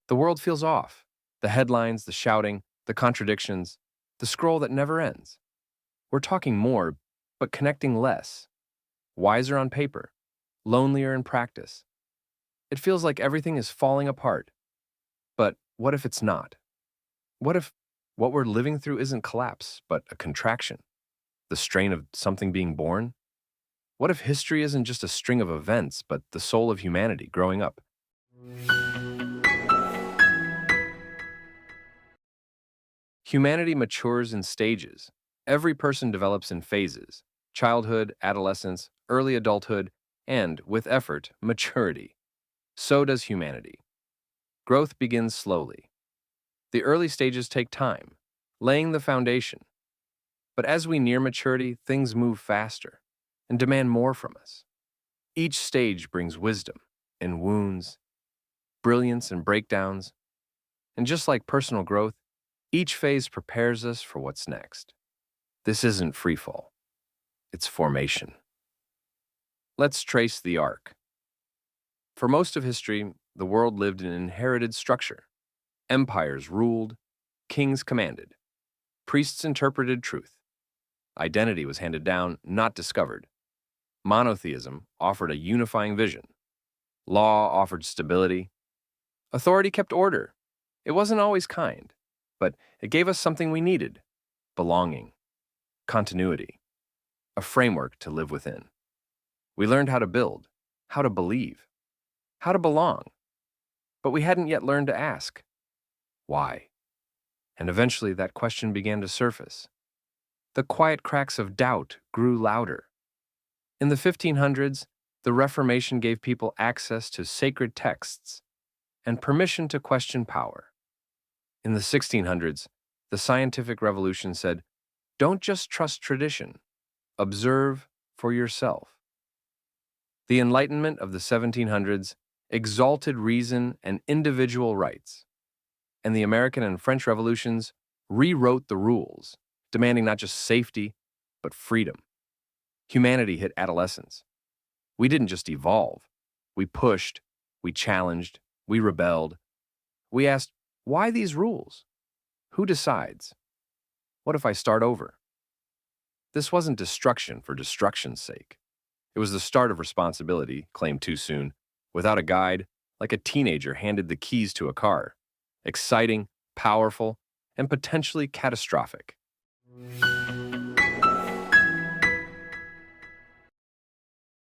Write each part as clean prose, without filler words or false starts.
The world feels off. The headlines, the shouting, the contradictions, the scroll that never ends. We're talking more, but connecting less. Wiser on paper, lonelier in practice. It feels like everything is falling apart. But what if it's not? What if what we're living through isn't collapse, but a contraction? The strain of something being born? What if history isn't just a string of events, but the soul of humanity growing up? Humanity matures in stages. Every person develops in phases: childhood, adolescence, early adulthood, and, with effort, maturity. So does humanity. Growth begins slowly. The early stages take time, laying the foundation. But as we near maturity, things move faster and demand more from us. Each stage brings wisdom and wounds, brilliance and breakdowns, and just like personal growth, each phase prepares us for what's next. This isn't freefall, it's formation. Let's trace the arc. For most of history, the world lived in an inherited structure. Empires ruled, kings commanded, priests interpreted truth. Identity was handed down, not discovered. Monotheism offered a unifying vision. Law offered stability. Authority kept order. It wasn't always kind, but it gave us something we needed: belonging, continuity, a framework to live within. We learned how to build, how to believe, how to belong, but we hadn't yet learned to ask, why? And eventually that question began to surface. The quiet cracks of doubt grew louder. In the 1500s, the Reformation gave people access to sacred texts and permission to question power. In the 1600s, the scientific revolution said, don't just trust tradition, observe for yourself. The Enlightenment of the 1700s exalted reason and individual rights, and the American and French revolutions rewrote the rules, demanding not just safety, but freedom. Humanity hit adolescence. We didn't just evolve. We pushed, we challenged, we rebelled. We asked, why these rules? Who decides? What if I start over? This wasn't destruction for destruction's sake. It was the start of responsibility, claimed too soon, without a guide, like a teenager handed the keys to a car. Exciting, powerful, and potentially catastrophic.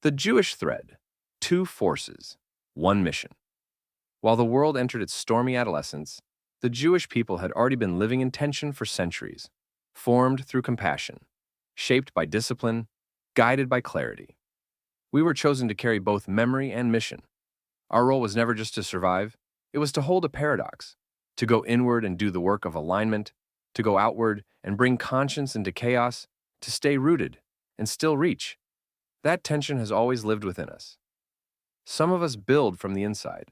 The Jewish thread: two forces, one mission. While the world entered its stormy adolescence, the Jewish people had already been living in tension for centuries, formed through compassion, shaped by discipline, guided by clarity. We were chosen to carry both memory and mission. Our role was never just to survive, it was to hold a paradox, to go inward and do the work of alignment, to go outward and bring conscience into chaos, to stay rooted and still reach. That tension has always lived within us. Some of us build from the inside.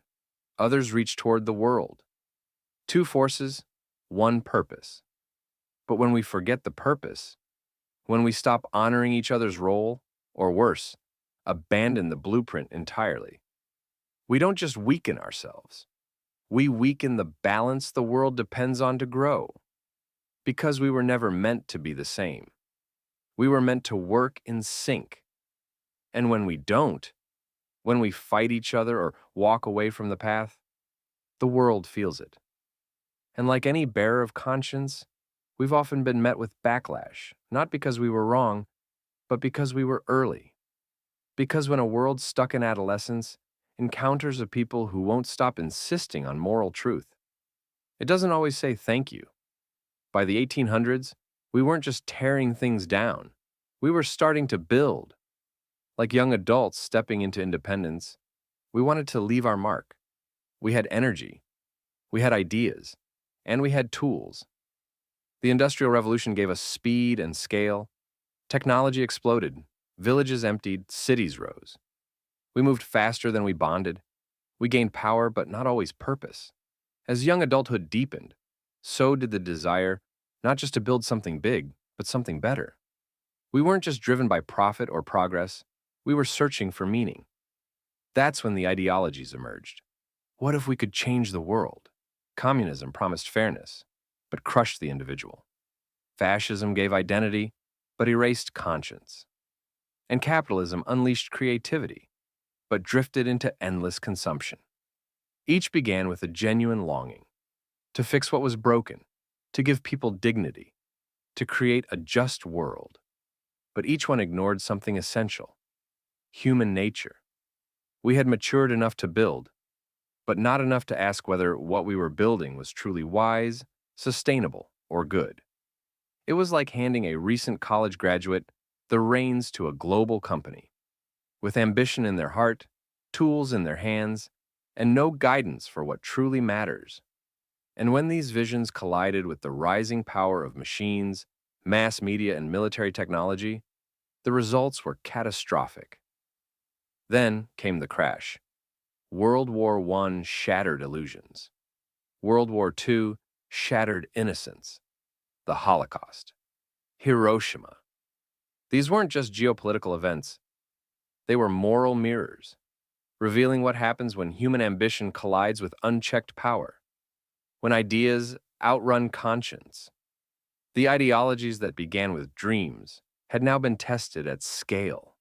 Others reach toward the world. Two forces, one purpose. But when we forget the purpose, when we stop honoring each other's role, or worse, abandon the blueprint entirely, we don't just weaken ourselves. We weaken the balance the world depends on to grow. Because we were never meant to be the same. We were meant to work in sync. And when we don't, when we fight each other or walk away from the path, the world feels it. And like any bearer of conscience, we've often been met with backlash, not because we were wrong, but because we were early. Because when a world stuck in adolescence encounters a people who won't stop insisting on moral truth, it doesn't always say thank you. By the 1800s, we weren't just tearing things down. We were starting to build. Like young adults stepping into independence, we wanted to leave our mark. We had energy, we had ideas, and we had tools. The Industrial Revolution gave us speed and scale. Technology exploded, villages emptied, cities rose. We moved faster than we bonded. We gained power, but not always purpose. As young adulthood deepened, so did the desire not just to build something big, but something better. We weren't just driven by profit or progress, we were searching for meaning. That's when the ideologies emerged. What if we could change the world? Communism promised fairness, but crushed the individual. Fascism gave identity, but erased conscience. And capitalism unleashed creativity, but drifted into endless consumption. Each began with a genuine longing to fix what was broken, to give people dignity, to create a just world. But each one ignored something essential: human nature. We had matured enough to build, but not enough to ask whether what we were building was truly wise, sustainable, or good. It was like handing a recent college graduate the reins to a global company, with ambition in their heart, tools in their hands, and no guidance for what truly matters. And when these visions collided with the rising power of machines, mass media, and military technology, the results were catastrophic. Then came the crash. World War I shattered illusions. World War II shattered innocence. The Holocaust. Hiroshima. These weren't just geopolitical events, they were moral mirrors, revealing what happens when human ambition collides with unchecked power, when ideas outrun conscience. The ideologies that began with dreams had now been tested at scale,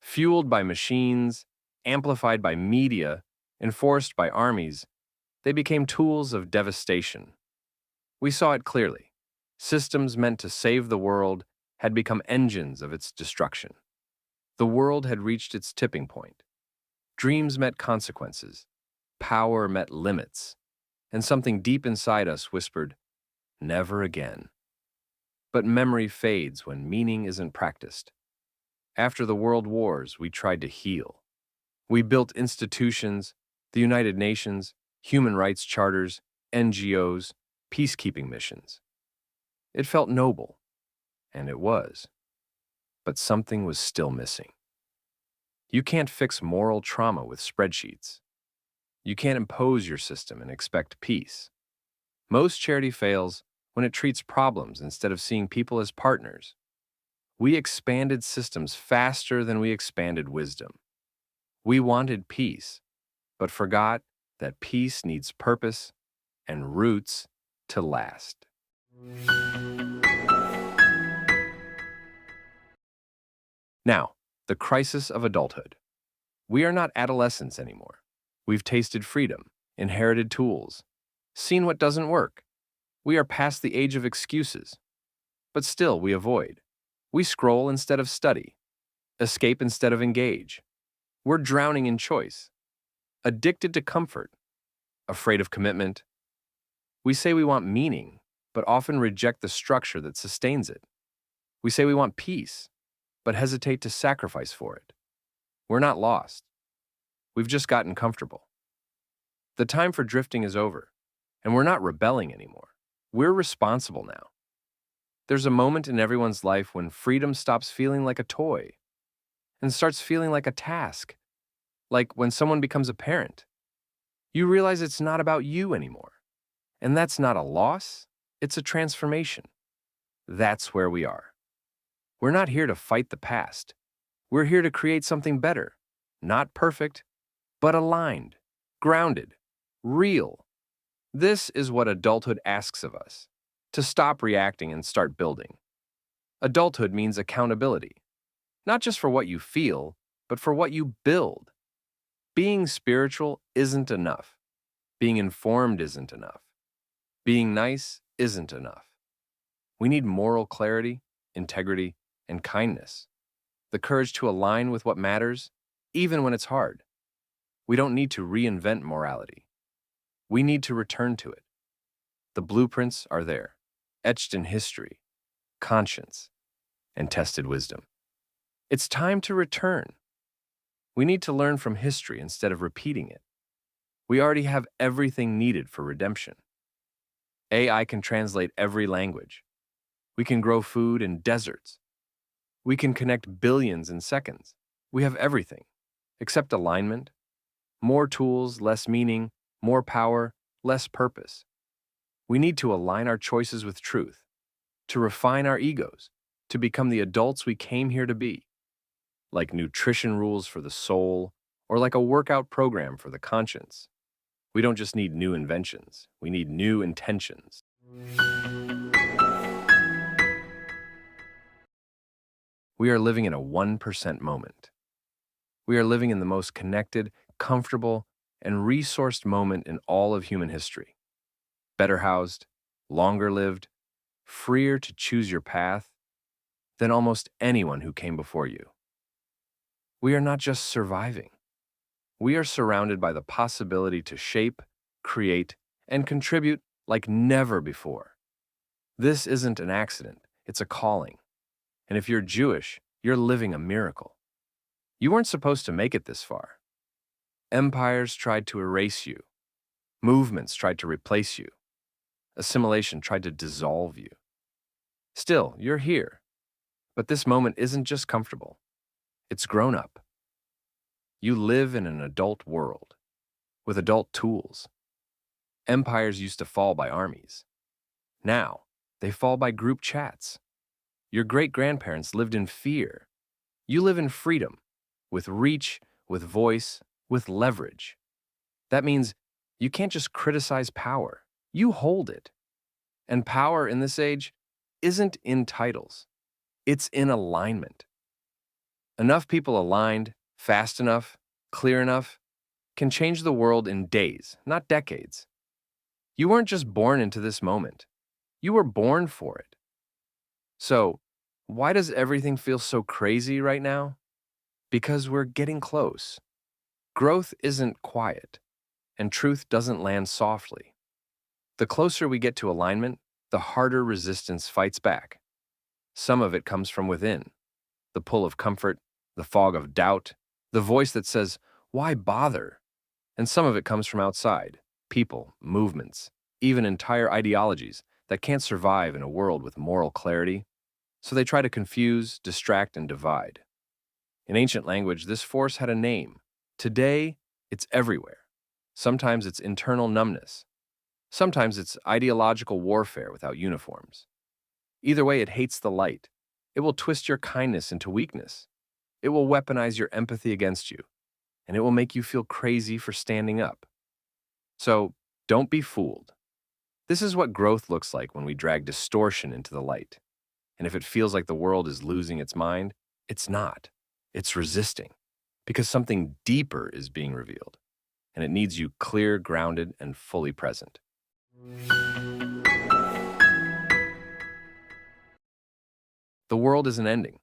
fueled by machines, amplified by media, enforced by armies. They became tools of devastation. We saw it clearly. Systems meant to save the world had become engines of its destruction. The world had reached its tipping point. Dreams met consequences. Power met limits. And something deep inside us whispered, "Never again." But memory fades when meaning isn't practiced. After the world wars, we tried to heal. We built institutions, the United Nations, human rights charters, NGOs, peacekeeping missions. It felt noble, and it was. But something was still missing. You can't fix moral trauma with spreadsheets. You can't impose your system and expect peace. Most charity fails when it treats problems instead of seeing people as partners. We expanded systems faster than we expanded wisdom. We wanted peace, but forgot that peace needs purpose and roots to last. Now, the crisis of adulthood. We are not adolescents anymore. We've tasted freedom, inherited tools, seen what doesn't work. We are past the age of excuses. But still, we avoid. We scroll instead of study, escape instead of engage. We're drowning in choice, addicted to comfort, afraid of commitment. We say we want meaning, but often reject the structure that sustains it. We say we want peace, but hesitate to sacrifice for it. We're not lost. We've just gotten comfortable. The time for drifting is over, and we're not rebelling anymore. We're responsible now. There's a moment in everyone's life when freedom stops feeling like a toy and starts feeling like a task, like when someone becomes a parent. You realize it's not about you anymore, and that's not a loss, it's a transformation. That's where we are. We're not here to fight the past. We're here to create something better, not perfect, but aligned, grounded, real. This is what adulthood asks of us, to stop reacting and start building. Adulthood means accountability, not just for what you feel, but for what you build. Being spiritual isn't enough. Being informed isn't enough. Being nice isn't enough. We need moral clarity, integrity, and kindness. The courage to align with what matters, even when it's hard. We don't need to reinvent morality. We need to return to it. The blueprints are there, etched in history, conscience, and tested wisdom. It's time to return. We need to learn from history instead of repeating it. We already have everything needed for redemption. AI can translate every language. We can grow food in deserts. We can connect billions in seconds. We have everything, except alignment. More tools, less meaning, more power, less purpose. We need to align our choices with truth, to refine our egos, to become the adults we came here to be, like nutrition rules for the soul or like a workout program for the conscience. We don't just need new inventions, we need new intentions. We are living in a 1% moment. We are living in the most connected, comfortable, and resourced moment in all of human history. Better housed, longer lived, freer to choose your path than almost anyone who came before you. We are not just surviving. We are surrounded by the possibility to shape, create, and contribute like never before. This isn't an accident, it's a calling. And if you're Jewish, you're living a miracle. You weren't supposed to make it this far. Empires tried to erase you. Movements tried to replace you. Assimilation tried to dissolve you. Still, you're here. But this moment isn't just comfortable. It's grown up. You live in an adult world, with adult tools. Empires used to fall by armies. Now, they fall by group chats. Your great-grandparents lived in fear. You live in freedom, with reach, with voice, with leverage. That means you can't just criticize power. You hold it. And power in this age isn't in titles. It's in alignment. Enough people aligned, fast enough, clear enough, can change the world in days, not decades. You weren't just born into this moment. You were born for it. So, why does everything feel so crazy right now? Because we're getting close. Growth isn't quiet, and truth doesn't land softly. The closer we get to alignment, the harder resistance fights back. Some of it comes from within, the pull of comfort, the fog of doubt, the voice that says, "Why bother?" And some of it comes from outside, people, movements, even entire ideologies that can't survive in a world with moral clarity, so they try to confuse, distract, and divide. In ancient language, this force had a name. Today, it's everywhere. Sometimes it's internal numbness. Sometimes it's ideological warfare without uniforms. Either way, it hates the light. It will twist your kindness into weakness. It will weaponize your empathy against you, and it will make you feel crazy for standing up. So, don't be fooled. This is what growth looks like when we drag distortion into the light. And if it feels like the world is losing its mind, it's not. It's resisting, because something deeper is being revealed, and it needs you clear, grounded, and fully present. The world isn't ending.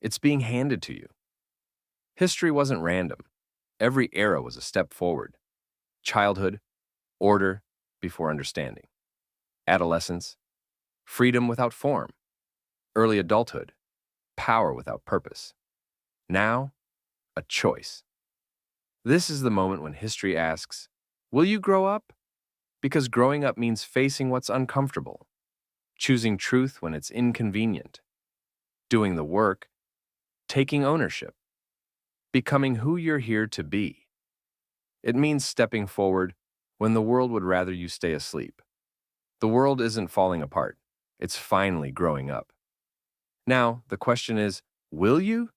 It's being handed to you. History wasn't random. Every era was a step forward. Childhood, order before understanding. Adolescence, freedom without form. Early adulthood, power without purpose. Now, a choice. This is the moment when history asks, will you grow up? Because growing up means facing what's uncomfortable, choosing truth when it's inconvenient, doing the work, taking ownership, becoming who you're here to be. It means stepping forward when the world would rather you stay asleep. The world isn't falling apart. It's finally growing up. Now, the question is, will you?